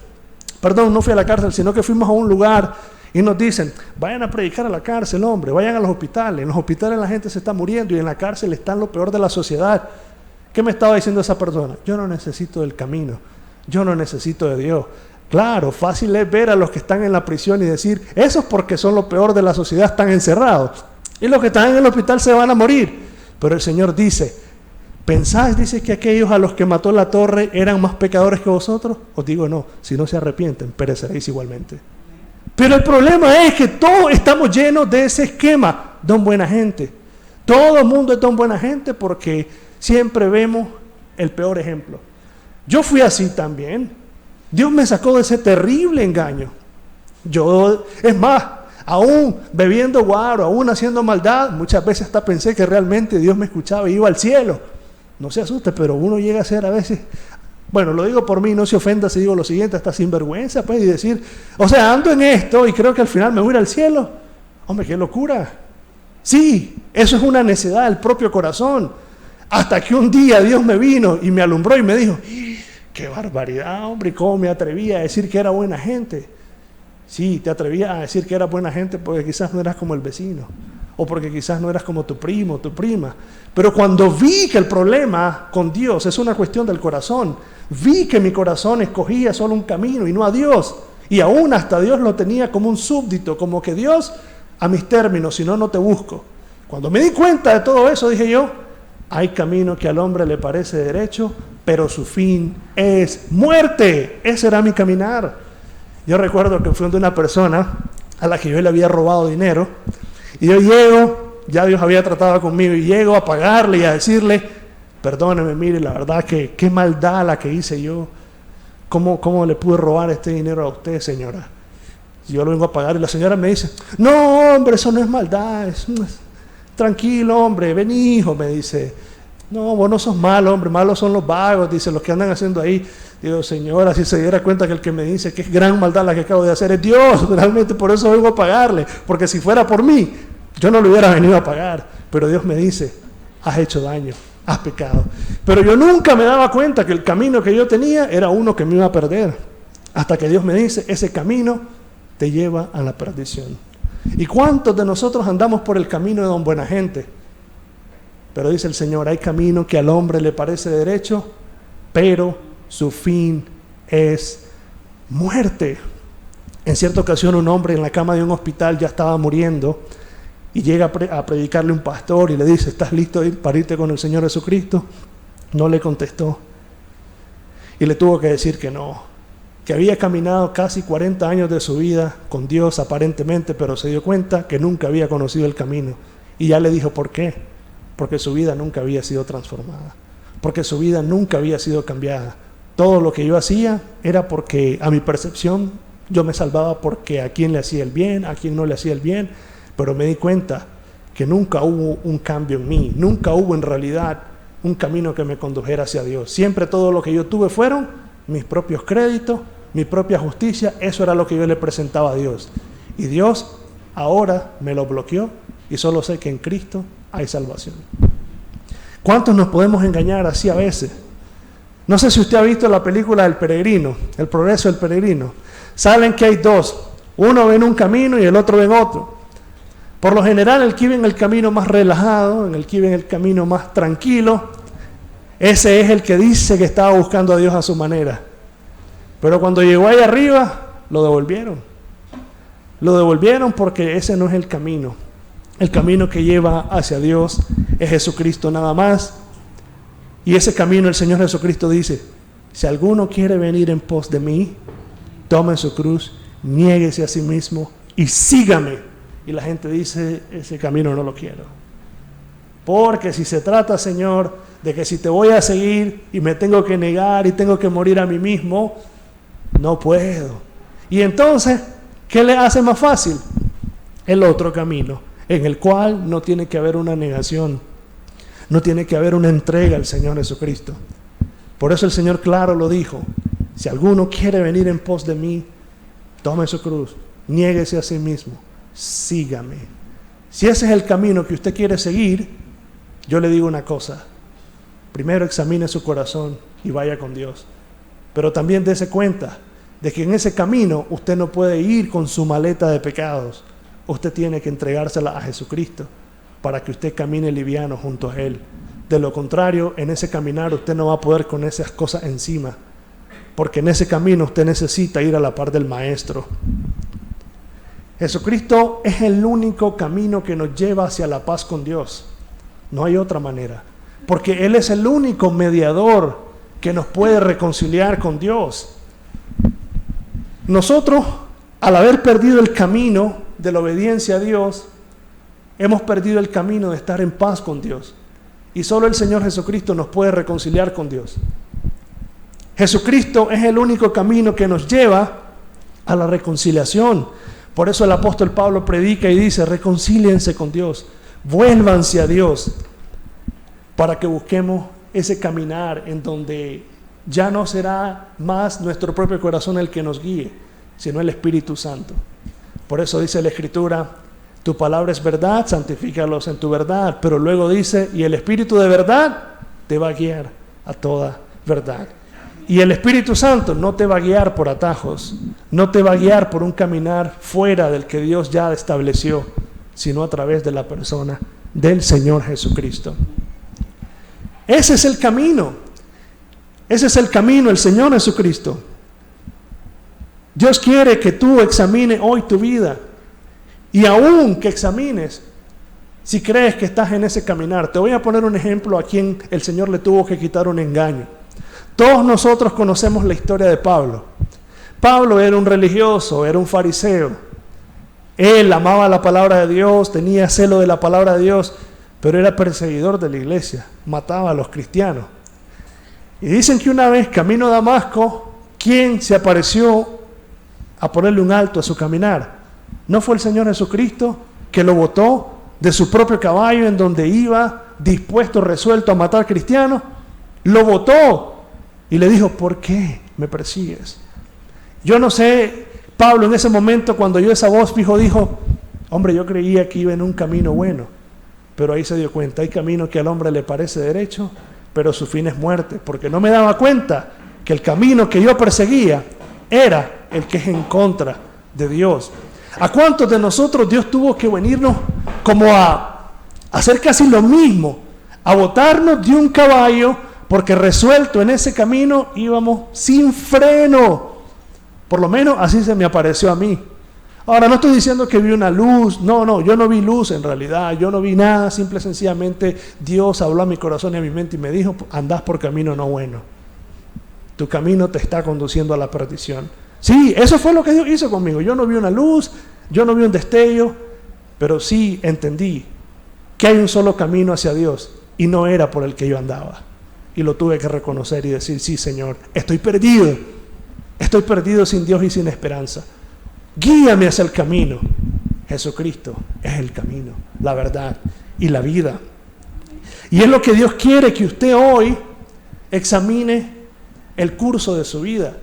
No fui a la cárcel, sino que fuimos a un lugar y nos dicen, vayan a predicar a la cárcel, hombre, vayan a los hospitales. En los hospitales la gente se está muriendo y en la cárcel están lo peor de la sociedad. ¿Qué me estaba diciendo esa persona? Yo no necesito del camino, yo no necesito de Dios. Claro, fácil es ver a los que están en la prisión y decir, esos porque son lo peor de la sociedad están encerrados. Y los que están en el hospital se van a morir. Pero el Señor dice, ¿pensáis, dice, que aquellos a los que mató la torre eran más pecadores que vosotros? Os digo no, si no se arrepienten, pereceréis igualmente. Pero el problema es que todos estamos llenos de ese esquema, don buena gente. Todo el mundo es don buena gente porque siempre vemos el peor ejemplo. Yo fui así también. Dios me sacó de ese terrible engaño. Es más, aún bebiendo guaro, aún haciendo maldad, muchas veces hasta pensé que realmente Dios me escuchaba y iba al cielo. No se asuste, pero uno llega a ser a veces Bueno, lo digo por mí, no se ofenda si digo lo siguiente, hasta sinvergüenza, pues, y decir, o sea, ando en esto y creo que al final me voy a ir al cielo. Hombre, qué locura. Sí, eso es una necedad del propio corazón. Hasta que un día Dios me vino y me alumbró y me dijo, qué barbaridad, hombre, cómo me atreví a decir que era buena gente. Sí, te atrevías a decir que era buena gente porque quizás no eras como el vecino, o porque quizás no eras como tu primo, tu prima. Pero cuando vi que el problema con Dios es una cuestión del corazón, vi que mi corazón escogía solo un camino y no a Dios, y aún hasta Dios lo tenía como un súbdito, como que Dios, a mis términos, si no, no te busco. Cuando me di cuenta de todo eso, dije yo, hay camino que al hombre le parece derecho, pero su fin es muerte. Ese era mi caminar. Yo recuerdo que fui de una persona a la que yo le había robado dinero, y yo llego, ya Dios había tratado conmigo, y llego a pagarle y a decirle, perdóneme, mire, la verdad que qué maldad la que hice yo. ¿Cómo le pude robar este dinero a usted, señora? Yo lo vengo a pagar y la señora me dice, no, hombre, eso no es maldad, tranquilo, hombre, ven, hijo, me dice. No, vos no sos malo, hombre, malos son los vagos, dice, los que andan haciendo ahí. Digo, señora, si se diera cuenta que el que me dice que es gran maldad la que acabo de hacer es Dios, realmente por eso vengo a pagarle, porque si fuera por mí, yo no lo hubiera venido a pagar. Pero Dios me dice, has hecho daño, has pecado. Pero yo nunca me daba cuenta que el camino que yo tenía era uno que me iba a perder, hasta que Dios me dice, ese camino te lleva a la perdición. ¿Y cuántos de nosotros andamos por el camino de don buena gente? Pero dice el Señor, hay camino que al hombre le parece derecho, pero su fin es muerte. En cierta ocasión un hombre en la cama de un hospital ya estaba muriendo y llega a predicarle un pastor y le dice, ¿estás listo para irte con el Señor Jesucristo? No le contestó y le tuvo que decir que no, que había caminado casi 40 años de su vida con Dios aparentemente, pero se dio cuenta que nunca había conocido el camino. Y ya le dijo por qué, porque su vida nunca había sido transformada, porque su vida nunca había sido cambiada. Todo lo que yo hacía era porque a mi percepción yo me salvaba porque a quien le hacía el bien, a quien no le hacía el bien, pero me di cuenta que nunca hubo un cambio en mí, nunca hubo en realidad un camino que me condujera hacia Dios. Siempre todo lo que yo tuve fueron mis propios créditos, mi propia justicia, eso era lo que yo le presentaba a Dios. Y Dios ahora me lo bloqueó y solo sé que en Cristo hay salvación. ¿Cuántos nos podemos engañar así a veces? No sé si usted ha visto la película El Peregrino, El Progreso del Peregrino. Saben que hay dos, uno ve en un camino y el otro ve en otro. Por lo general el que ve en el camino más relajado, en el que ve en el camino más tranquilo, ese es el que dice que estaba buscando a Dios a su manera. Pero cuando llegó ahí arriba, lo devolvieron. Lo devolvieron porque ese no es el camino. El camino que lleva hacia Dios es Jesucristo nada más. Y ese camino el Señor Jesucristo dice, si alguno quiere venir en pos de mí, tome su cruz, niéguese a sí mismo y sígame. Y la gente dice, ese camino no lo quiero. Porque si se trata, Señor, de que si te voy a seguir y me tengo que negar y tengo que morir a mí mismo, no puedo. Y entonces, ¿qué le hace más fácil? El otro camino, en el cual no tiene que haber una negación, no tiene que haber una entrega al Señor Jesucristo. Por eso el Señor claro lo dijo, si alguno quiere venir en pos de mí, tome su cruz, niéguese a sí mismo, sígame. Si ese es el camino que usted quiere seguir, yo le digo una cosa, primero examine su corazón y vaya con Dios, pero también dése cuenta de que en ese camino usted no puede ir con su maleta de pecados, usted tiene que entregársela a Jesucristo para que usted camine liviano junto a Él. De lo contrario, en ese caminar usted no va a poder con esas cosas encima, porque en ese camino usted necesita ir a la par del Maestro. Jesucristo es el único camino que nos lleva hacia la paz con Dios. No hay otra manera, porque Él es el único mediador que nos puede reconciliar con Dios. Nosotros, al haber perdido el camino de la obediencia a Dios, hemos perdido el camino de estar en paz con Dios. Y solo el Señor Jesucristo nos puede reconciliar con Dios. Jesucristo es el único camino que nos lleva a la reconciliación. Por eso el apóstol Pablo predica y dice, reconcíliense con Dios, vuélvanse a Dios, para que busquemos ese caminar en donde ya no será más nuestro propio corazón el que nos guíe, sino el Espíritu Santo. Por eso dice la Escritura, tu palabra es verdad, santifícalos en tu verdad. Pero luego dice, y el Espíritu de verdad te va a guiar a toda verdad. Y el Espíritu Santo no te va a guiar por atajos, no te va a guiar por un caminar fuera del que Dios ya estableció, sino a través de la persona del Señor Jesucristo. Ese es el camino. Ese es el camino, el Señor Jesucristo. Dios quiere que tú examines hoy tu vida. Y aún que examines si crees que estás en ese caminar. Te voy a poner un ejemplo a quien el Señor le tuvo que quitar un engaño. Todos nosotros conocemos la historia de Pablo. Pablo era un religioso, era un fariseo. Él amaba la palabra de Dios, tenía celo de la palabra de Dios, pero era perseguidor de la iglesia, mataba a los cristianos. Y dicen que una vez, camino a Damasco, ¿quién se apareció a ponerle un alto a su caminar? ¿No fue el Señor Jesucristo que lo botó de su propio caballo en donde iba, dispuesto, resuelto a matar cristianos? Lo botó y le dijo, ¿por qué me persigues? Yo no sé, Pablo en ese momento cuando oyó esa voz fijo dijo, hombre, yo creía que iba en un camino bueno, pero ahí se dio cuenta, hay camino que al hombre le parece derecho, pero su fin es muerte, porque no me daba cuenta que el camino que yo perseguía era el que es en contra de Dios. ¿A cuántos de nosotros Dios tuvo que venirnos como a hacer casi lo mismo? A botarnos de un caballo porque resuelto en ese camino íbamos sin freno. Por lo menos así se me apareció a mí. Ahora no estoy diciendo que vi una luz, no, yo no vi luz en realidad, yo no vi nada, simple y sencillamente Dios habló a mi corazón y a mi mente y me dijo, andás por camino no bueno. Tu camino te está conduciendo a la perdición. Sí, eso fue lo que Dios hizo conmigo. Yo no vi una luz, yo no vi un destello, pero sí entendí que hay un solo camino hacia Dios y no era por el que yo andaba. Y lo tuve que reconocer y decir, sí, Señor, estoy perdido sin Dios y sin esperanza. Guíame hacia el camino. Jesucristo es el camino, la verdad y la vida. Y es lo que Dios quiere que usted hoy examine el curso de su vida.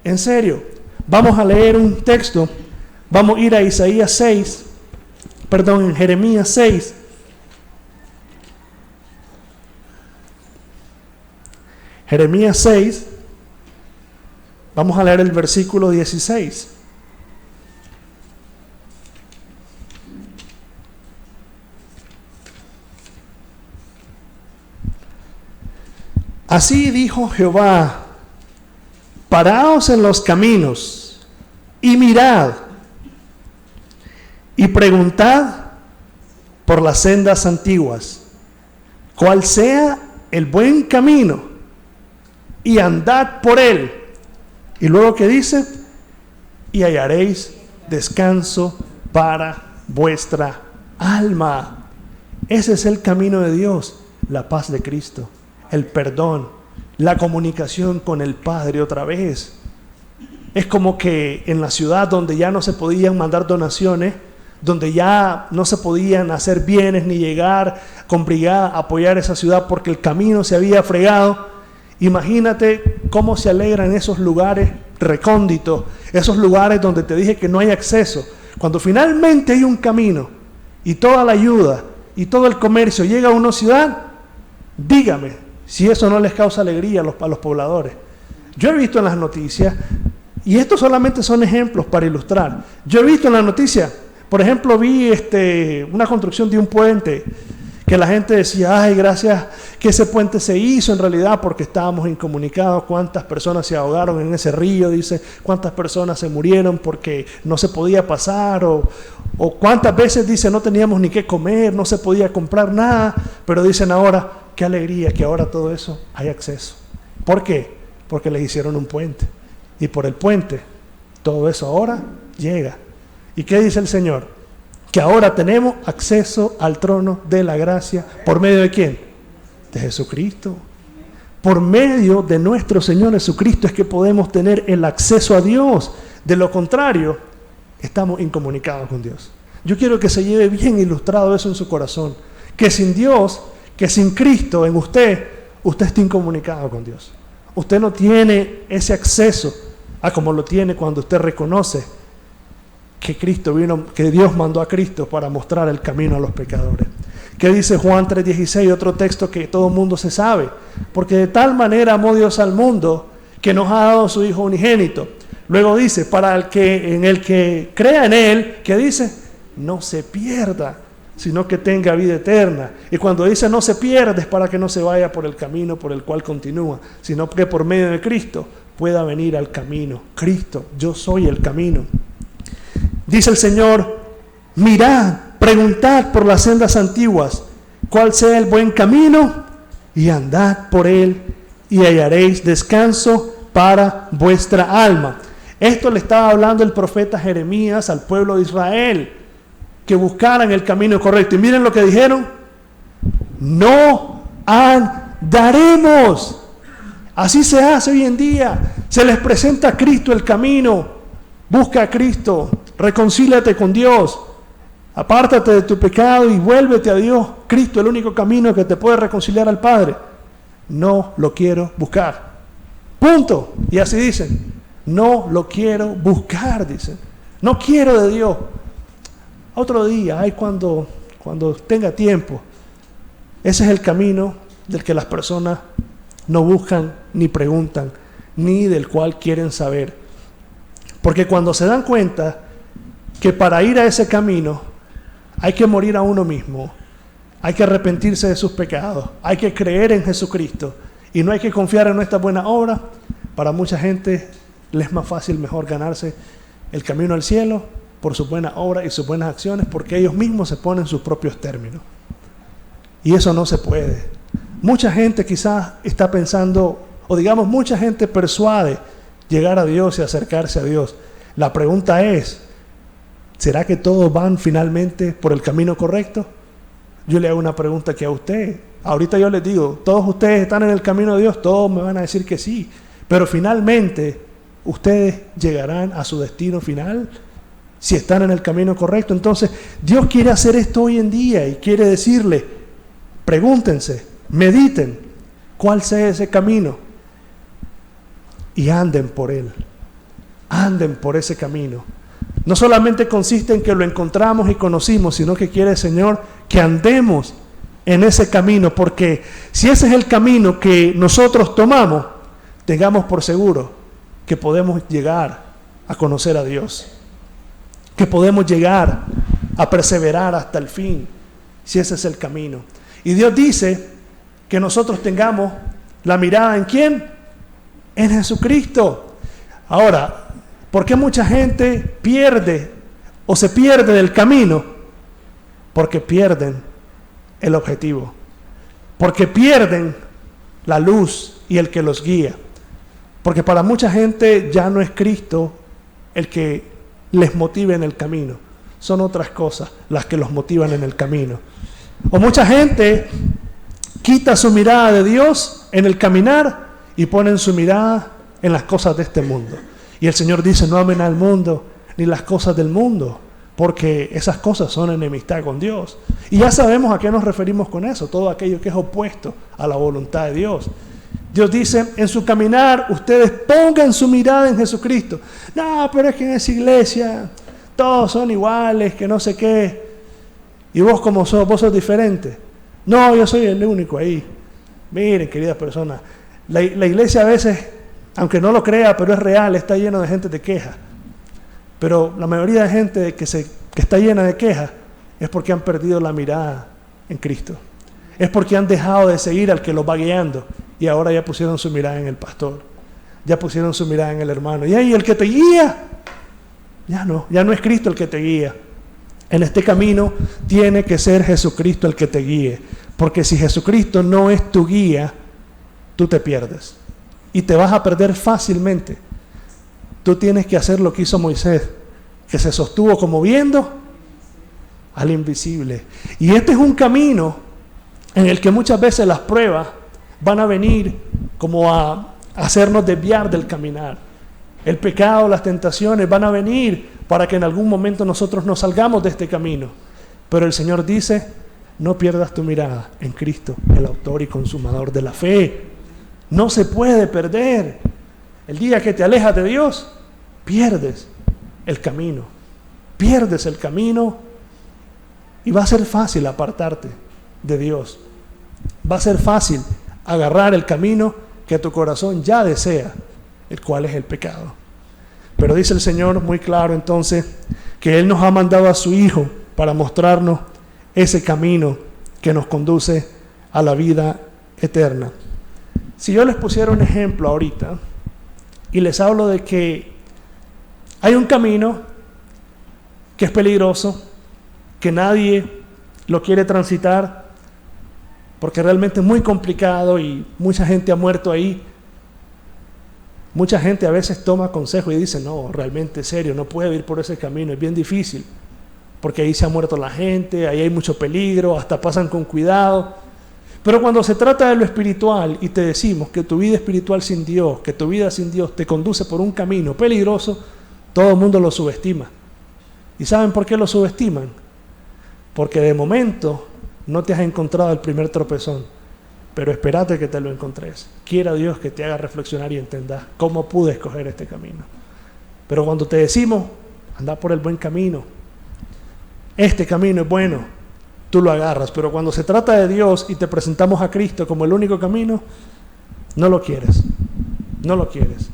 En serio, vamos a leer un texto, vamos a ir a Jeremías 6. Jeremías 6, vamos a leer el versículo 16. Así dijo Jehová, paraos en los caminos y mirad y preguntad por las sendas antiguas, cuál sea el buen camino, y andad por él. Y luego que dice, y hallaréis descanso para vuestra alma. Ese es el camino de Dios, la paz de Cristo, el perdón, la comunicación con el Padre otra vez. Es como que en la ciudad donde ya no se podían mandar donaciones, donde ya no se podían hacer bienes ni llegar con brigada a apoyar esa ciudad porque el camino se había fregado. Imagínate cómo se alegran esos lugares recónditos, esos lugares donde te dije que no hay acceso. Cuando finalmente hay un camino y toda la ayuda y todo el comercio llega a una ciudad, dígame si eso no les causa alegría a los pobladores. Yo he visto en las noticias, y estos solamente son ejemplos para ilustrar. Yo he visto en las noticias, por ejemplo, vi una construcción de un puente que la gente decía, ay, gracias que ese puente se hizo en realidad porque estábamos incomunicados, cuántas personas se ahogaron en ese río, dice, cuántas personas se murieron porque no se podía pasar, o cuántas veces, dice, no teníamos ni qué comer, no se podía comprar nada, pero dicen ahora, qué alegría que ahora todo eso hay acceso. ¿Por qué? Porque les hicieron un puente, y por el puente todo eso ahora llega. ¿Y qué dice el Señor? Que ahora tenemos acceso al trono de la gracia. ¿Por medio de quién? De Jesucristo. Por medio de nuestro Señor Jesucristo es que podemos tener el acceso a Dios. De lo contrario, estamos incomunicados con Dios. Yo quiero que se lleve bien ilustrado eso en su corazón. Que sin Dios, que sin Cristo en usted está incomunicado con Dios. Usted no tiene ese acceso a como lo tiene cuando usted reconoce que Cristo vino, que Dios mandó a Cristo para mostrar el camino a los pecadores. ¿Qué dice Juan 3:16? Otro texto que todo el mundo se sabe. Porque de tal manera amó Dios al mundo que nos ha dado su Hijo unigénito. Luego dice, para el que crea en Él, que dice, no se pierda, sino que tenga vida eterna. Y cuando dice no se pierda, es para que no se vaya por el camino por el cual continúa, sino que por medio de Cristo pueda venir al camino. Cristo, yo soy el camino. Dice el Señor, mirad, preguntad por las sendas antiguas, cuál sea el buen camino, y andad por él, y hallaréis descanso para vuestra alma. Esto le estaba hablando el profeta Jeremías al pueblo de Israel, que buscaran el camino correcto. Y miren lo que dijeron, no andaremos. Así se hace hoy en día. Se les presenta a Cristo el camino. Busca a Cristo, reconcíliate con Dios, apártate de tu pecado y vuélvete a Dios. Cristo es el único camino que te puede reconciliar al Padre. No lo quiero buscar. Punto. Y así dicen, no lo quiero buscar, dicen. No quiero de Dios. Otro día, cuando tenga tiempo. Ese es el camino del que las personas no buscan, ni preguntan, ni del cual quieren saber. Porque cuando se dan cuenta que para ir a ese camino hay que morir a uno mismo, hay que arrepentirse de sus pecados, hay que creer en Jesucristo y no hay que confiar en nuestra buena obra, para mucha gente les es más fácil, mejor ganarse el camino al cielo por su buena obra y sus buenas acciones, porque ellos mismos se ponen sus propios términos. Y eso no se puede. Mucha gente quizás está pensando, o digamos, mucha gente persuade llegar a Dios y acercarse a Dios. La pregunta es, ¿será que todos van finalmente por el camino correcto? Yo le hago una pregunta aquí a usted. Ahorita yo les digo, todos ustedes están en el camino de Dios, todos me van a decir que sí. Pero finalmente, ustedes llegarán a su destino final si están en el camino correcto. Entonces, Dios quiere hacer esto hoy en día y quiere decirle, pregúntense, mediten, ¿cuál sea ese camino? Y anden por él, anden por ese camino. No solamente consiste en que lo encontramos y conocimos, sino que quiere el Señor que andemos en ese camino, porque si ese es el camino que nosotros tomamos, tengamos por seguro que podemos llegar a conocer a Dios, que podemos llegar a perseverar hasta el fin, si ese es el camino. Y Dios dice que nosotros tengamos la mirada ¿en quién? En Jesucristo. Ahora, ¿por qué mucha gente pierde o se pierde del camino? Porque pierden el objetivo, porque pierden la luz y el que los guía, porque para mucha gente ya no es Cristo el que les motive en el camino, son otras cosas las que los motivan en el camino. O mucha gente quita su mirada de Dios en el caminar y ponen su mirada en las cosas de este mundo. Y el Señor dice, no amen al mundo ni las cosas del mundo, porque esas cosas son enemistad con Dios. Y ya sabemos a qué nos referimos con eso, todo aquello que es opuesto a la voluntad de Dios. Dios dice, en su caminar, ustedes pongan su mirada en Jesucristo. No, pero es que en esa iglesia todos son iguales, que no sé qué. Y vos como sos, vos sos diferente. No, yo soy el único ahí. Miren, queridas personas, la iglesia a veces, aunque no lo crea, pero es real, está lleno de gente de queja. Pero la mayoría de gente que está llena de quejas es porque han perdido la mirada en Cristo. Es porque han dejado de seguir al que los va guiando y ahora ya pusieron su mirada en el pastor, ya pusieron su mirada en el hermano. Y ahí el que te guía, ya no es Cristo el que te guía. En este camino tiene que ser Jesucristo el que te guíe, porque si Jesucristo no es tu guía, tú te pierdes y te vas a perder fácilmente. Tú tienes que hacer lo que hizo Moisés, que se sostuvo como viendo al invisible. Y este es un camino en el que muchas veces las pruebas van a venir como a hacernos desviar del caminar. El pecado, las tentaciones van a venir para que en algún momento nosotros nos salgamos de este camino. Pero el Señor dice, no pierdas tu mirada en Cristo, el autor y consumador de la fe. no se puede perder. El día que te alejas de Dios, pierdes el camino. Pierdes el camino y va a ser fácil apartarte de Dios. Va a ser fácil agarrar el camino que tu corazón ya desea, el cual es el pecado. Pero dice el Señor muy claro entonces que Él nos ha mandado a su Hijo para mostrarnos ese camino que nos conduce a la vida eterna. Si yo les pusiera un ejemplo ahorita y les hablo de que hay un camino que es peligroso, que nadie lo quiere transitar, porque realmente es muy complicado y mucha gente ha muerto ahí. Mucha gente a veces toma consejo y dice, no, realmente serio, no puedo ir por ese camino, es bien difícil, porque ahí se ha muerto la gente, ahí hay mucho peligro, hasta pasan con cuidado. Pero cuando se trata de lo espiritual y te decimos que tu vida espiritual sin Dios, que tu vida sin Dios te conduce por un camino peligroso, todo el mundo lo subestima. ¿Y saben por qué lo subestiman? Porque de momento no te has encontrado el primer tropezón, pero espérate que te lo encontres. Quiera Dios que te haga reflexionar y entendas cómo pude escoger este camino. Pero cuando te decimos, anda por el buen camino, este camino es bueno, tú lo agarras. Pero cuando se trata de Dios y te presentamos a Cristo como el único camino, no lo quieres. No lo quieres.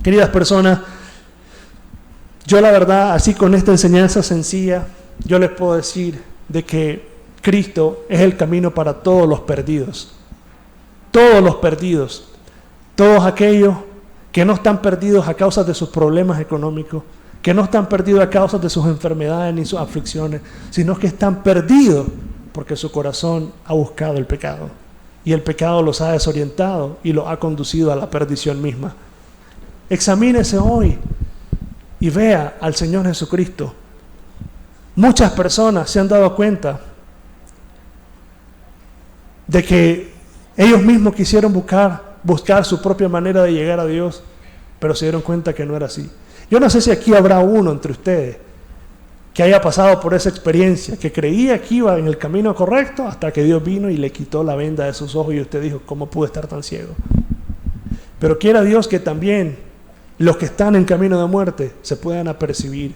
Queridas personas, yo la verdad, así con esta enseñanza sencilla, yo les puedo decir de que Cristo es el camino para todos los perdidos. Todos los perdidos. Todos aquellos que no están perdidos a causa de sus problemas económicos, que no están perdidos a causa de sus enfermedades ni sus aflicciones, sino que están perdidos porque su corazón ha buscado el pecado. Y el pecado los ha desorientado y los ha conducido a la perdición misma. Examínese hoy y vea al Señor Jesucristo. Muchas personas se han dado cuenta de que ellos mismos quisieron buscar su propia manera de llegar a Dios, pero se dieron cuenta que no era así. Yo no sé si aquí habrá uno entre ustedes que haya pasado por esa experiencia, que creía que iba en el camino correcto hasta que Dios vino y le quitó la venda de sus ojos y usted dijo, ¿cómo pude estar tan ciego? Pero quiera Dios que también los que están en camino de muerte se puedan apercibir,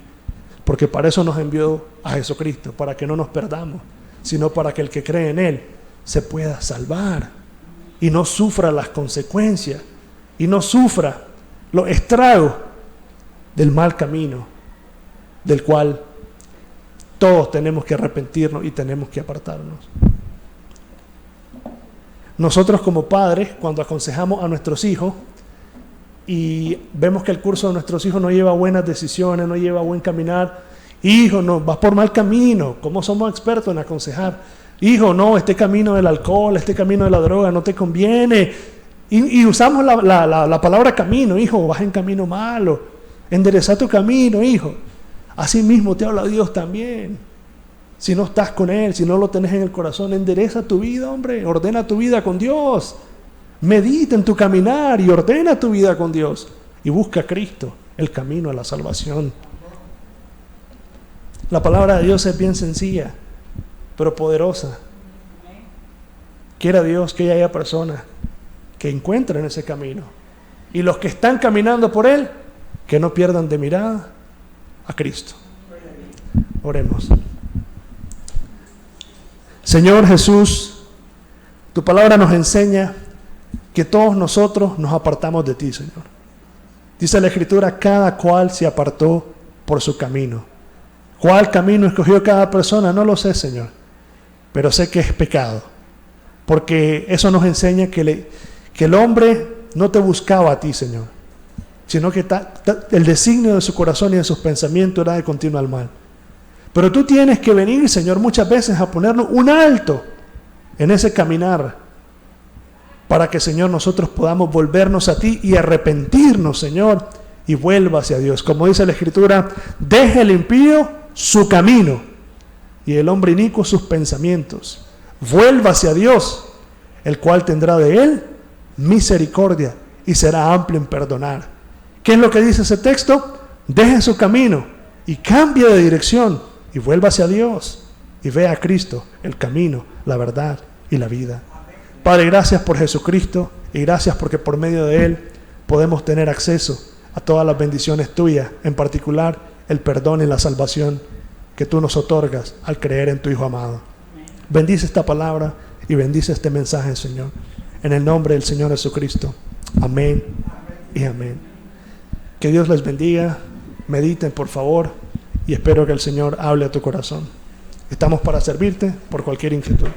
porque para eso nos envió a Jesucristo, para que no nos perdamos, sino para que el que cree en Él se pueda salvar y no sufra las consecuencias y no sufra los estragos del mal camino, del cual todos tenemos que arrepentirnos y tenemos que apartarnos. Nosotros como padres, cuando aconsejamos a nuestros hijos y vemos que el curso de nuestros hijos no lleva buenas decisiones, no lleva buen caminar, hijo, no, vas por mal camino. ¿Cómo somos expertos en aconsejar? Hijo, no, este camino del alcohol, este camino de la droga no te conviene. Y usamos la palabra camino, hijo, vas en camino malo. Endereza tu camino, hijo. Así mismo te habla Dios también. Si no estás con Él, si no lo tenés en el corazón, endereza tu vida, hombre. Ordena tu vida con Dios. Medita en tu caminar y ordena tu vida con Dios. Y busca a Cristo, el camino a la salvación. La palabra de Dios es bien sencilla, pero poderosa. Quiera Dios que haya personas que encuentren ese camino. Y los que están caminando por Él, que no pierdan de mirada a Cristo. Oremos. Señor Jesús, tu palabra nos enseña que todos nosotros nos apartamos de ti, Señor. Dice la Escritura, cada cual se apartó por su camino. ¿Cuál camino escogió cada persona? No lo sé, Señor, pero sé que es pecado, porque eso nos enseña que el hombre no te buscaba a ti, Señor, sino que el designio de su corazón y de sus pensamientos era de continuar el mal. Pero tú tienes que venir, Señor, muchas veces a ponernos un alto en ese caminar, para que, Señor, nosotros podamos volvernos a ti y arrepentirnos, Señor, y vuelva hacia Dios. Como dice la Escritura, deje el impío su camino y el hombre inicuo sus pensamientos. Vuelva hacia Dios, el cual tendrá de él misericordia y será amplio en perdonar. ¿Qué es lo que dice ese texto? Deje su camino y cambie de dirección y vuelva hacia Dios y vea a Cristo, el camino, la verdad y la vida. Padre, gracias por Jesucristo. Y gracias porque por medio de Él podemos tener acceso a todas las bendiciones tuyas, en particular el perdón y la salvación que tú nos otorgas al creer en tu Hijo amado. Bendice esta palabra y bendice este mensaje, Señor. En el nombre del Señor Jesucristo. Amén y amén. Que Dios les bendiga. Mediten, por favor, y espero que el Señor hable a tu corazón. Estamos para servirte por cualquier inquietud.